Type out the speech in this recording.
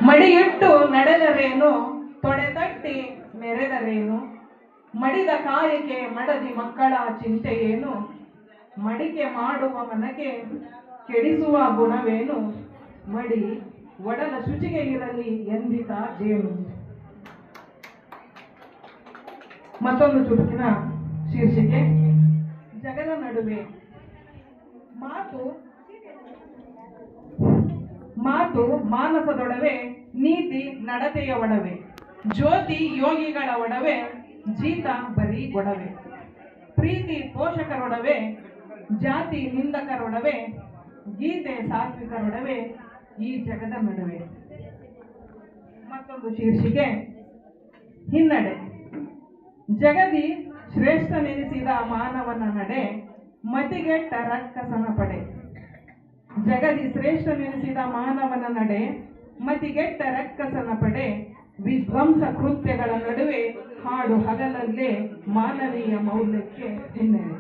ಮಡಿಯಿಟ್ಟು ನಡೆದರೇನು, ತೊಡೆತಟ್ಟಿ ಮೆರೆದರೇನು, ಮಡಿದ ಕಾಯಕ್ಕೆ ಮಡದಿ ಮಕ್ಕಳ ಚಿಂತೆ ಏನು, ಮಡಿಕೆ ಮಾಡುವ ಮನಕ್ಕೆ ಕೆಡಿಸುವ ಗುಣವೇನು, ಮಡಿ ಒಡಲ ಶುಚಿಗೆ ಇರಲಿ ಎಂದಿತ ಜೇನು. ಮತ್ತೊಂದು ಚುಟುಕಿನ ಶೀರ್ಷಿಕೆ ಜಗದ ನಡುವೆ. ಮಾತು ಮಾತು ಮಾನಸದೊಡವೆ, ನೀತಿ ನಡತೆಯ ಒಡವೆ, ಜ್ಯೋತಿ ಯೋಗಿಗಳ ಒಡವೆ, ಜೀತ ಬರೀ ಗೊಡವೆ, ಪ್ರೀತಿ ಪೋಷಕರೊಡವೆ, ಜಾತಿ ನಿಂದಕರೊಡವೆ, ಗೀತೆ ಸಾತ್ವಿಕರೊಡವೆ, ಈ ಜಗದ ನಡುವೆ. ಮತ್ತೊಂದು ಶೀರ್ಷಿಕೆ ಹಿನ್ನಡೆ. ಜಗದಿ ಶ್ರೇಷ್ಠನೆನಿಸಿದ ಮಾನವನ ನಡೆ, ಮತಿಗೆಟ್ಟ ರಕ್ಕಸನ ಪಡೆ. ಜಗದಿ ಶ್ರೇಷ್ಠನೆನಿಸಿದ ಮಾನವನ ನಡೆ, ಮತಿಗೆಟ್ಟ ರಕ್ಕಸನ ಪಡೆ, ವಿಧ್ವಂಸ ಕೃತ್ಯಗಳ ನಡುವೆ ಹಾಡು ಹಗಲಲ್ಲೇ ಮಾನವೀಯ ಮೌಲ್ಯಕ್ಕೆ ಹಿನ್ನೆಲೆ.